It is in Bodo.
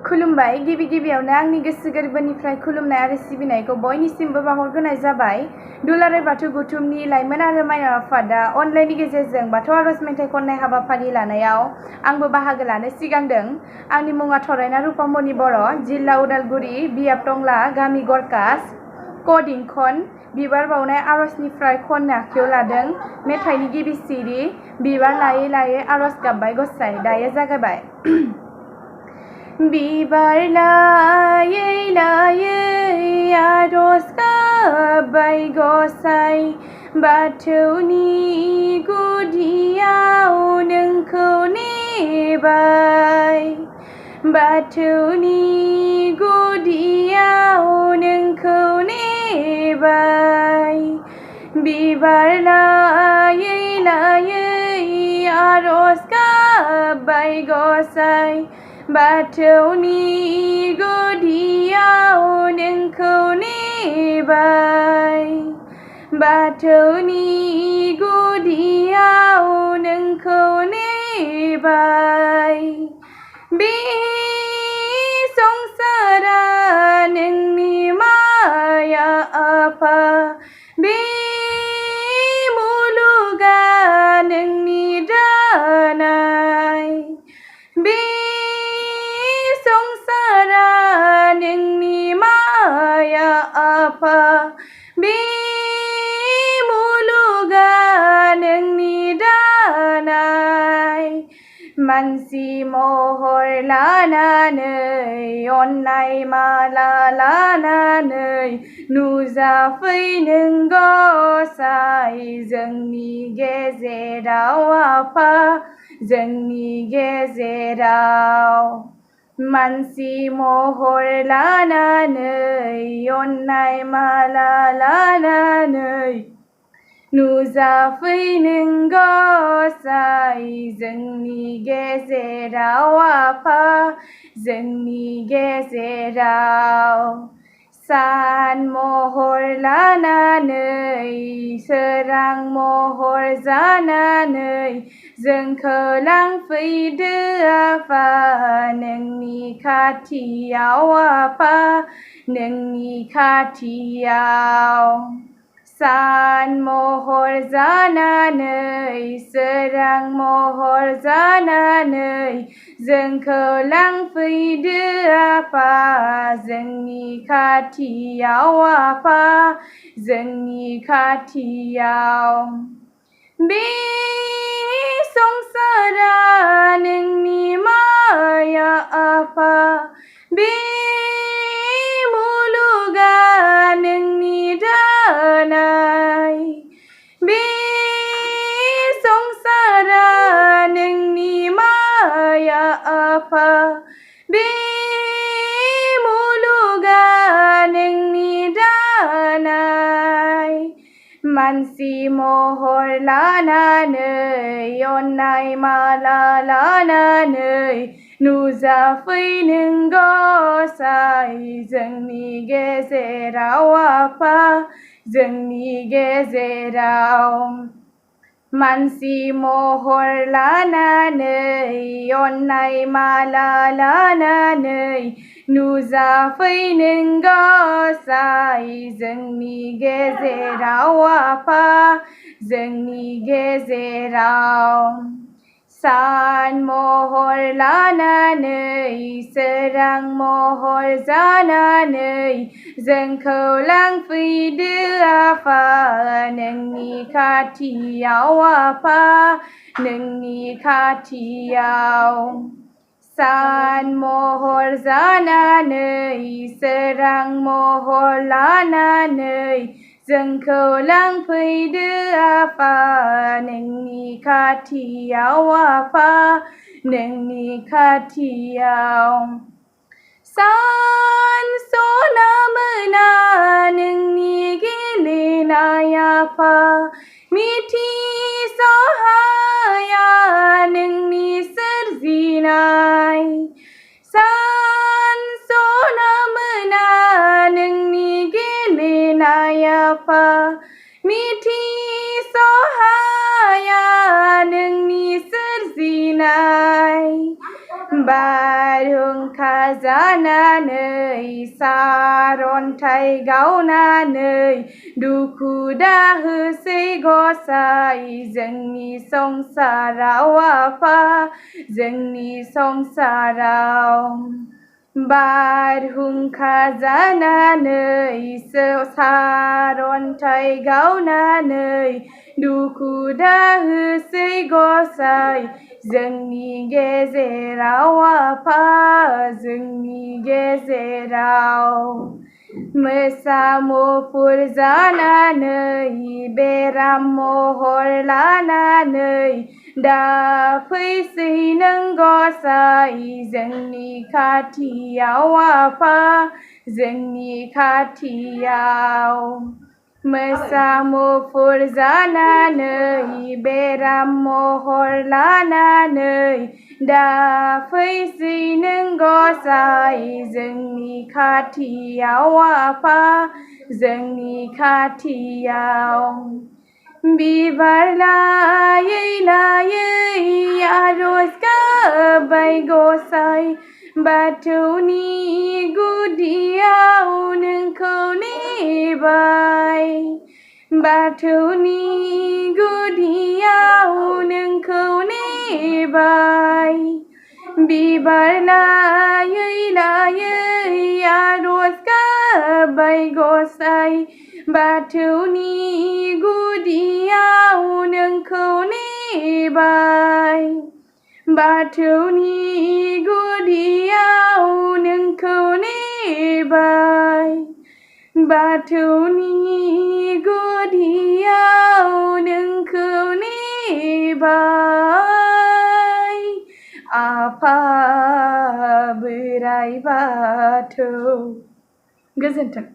खुलुमबाय गिबियावनो आंनि गोसो गोरबोनिफ्राय खुलुमनाय आरो सिबिनायखौ बयनिसिमबो बावहरग्रोनाय जाबाय। दुलाराय बाथौ गौथुमनि लाइमोन आरो माइनाव आफादा अनलाइननि गेजेरजों बाथौ आरज मेथाइ खननाय हाबाफारि लानायाव आंबो बाहागो लानो सिगांदों। आंनि मुङा थरायना रुपामनि बर', जिल्ला उदालगुरि, बियाब टंला, गामि गरकास, क'ड इंखन, बिबार बावनाय आरजनिफ्राय खननो आखायाव लादों। मेथाइनि गिबि सिरि बिबार लायै लायै आरज गाबबाय गसाइ। दायो जागायबाय। बिबार लायै लायै आरज गाबबाय गसाइ, बाथौनि गुदियाव नोंखौ नेबाय, बाथौनि गुदियाव नोंखौ नेबाय। बिबार लायै लायै आरज गाबबाय गसाइ, बाथौनि गुदियाव नोंखौ नेबाय, बाथौनि गुदियाव नोंखौ नेबाय। बे संसारा नोंनि माया आफा, बे मुलुगा नोंनि दानाय, बे संसारा नोंनि माया आफा, बे मुलुगा नोंनि दानाय। मानसि महर लानानै अननाय माला लानानै नुजाफै नों गसाइ जोंनि गेजेराव आफा, जोंनि गेजेराव। मानसि महर लानानै अननाय माला लानानै नुजाफै नों गसाइ जोंनि गेजेराव आफा, जोंनि गेजेराव। सान महर लानानै सोरां महर जानानै जोंखौ लांफैदो आफा, नोंनि खाथियाव आफा, नोंनि खाथियाव। सान महर जानानै सोरां महर जानानै जोंखौ लांफैदो आफा, जोंनि खाथियाव आफा, जोंनि खाथियाव। बे संसारा नोंनि माया आफा, बे मुलुगा नोंनि दानाय, बे संसारा नोंनि माया आफा, बे मुलुगा नोंनि दानाय। मानसि महर लानानै अननाय माला लानानै नुजाफै नों गसाइ जोंनि गेजेराव आफा, जोंनि गेजेराव। मानसि महर लानानै अननाय माला लानानै नुजाफै नों गसाइ जोंनि गेजेराव आफा, जोंनि गेजेराव। सान महर लानानै सोरां महर जानानै जोंखौ लांफैदो आफा, नोंनि खाथियाव आफा, नोंनि खाथियाव। सान महर जानानै सोरां महर लानानै जोंखौ लांफैदो आफा, नोंनि खाथियाव आफा, नोंनि खाथियाव। सानस'ना मोना नोंनि गेलेनाय आफा, मिथिस'हाया नोंनि सोरजिनाय। सानस'ना मोना नोंनि गेलेनाय आफा, मिथिस'हाया नोंनि सोरजिनाय। बारहुंखा जानानै सारन्थाइ गावनानै दुखु दाहोसै गसाइ जोंनि संसाराव आफा जोंनि संसाराव बारहुंखा जानानै सारन्थाइ गावनानै दुखु दाहोसै गसाइ जोंनि गेजेराव आफा जोंनि गेजेराव मोसा मुफुर जानानै बेराम महर लानानै दा फैसै नों गसाइ जोंनि खाथियाव आफा जोंनि खाथियाव मोसा मुफुर जानानै बेराम महर लानानै दा फैसै नों गसाइ जोंनि खाथियाव आफा जोंनि खाथियाव बिबार लायै लायै आरज गाबबाय गसाइ बाथौनि गुदियाव नोंखौ नेबाय बाथौनि गुदियाव नोंखौ नेबाय बिबार लायै लायै आरज गाबबाय गसाइ बाथौनि गुदियाव नोंखौ नेबाय बाथौनि गुदियाव नोंखौ नेबाय बाथौनि गुदियाव नोंखौ नेबाय आफा बोराइ बाथौ गोजोन्थों।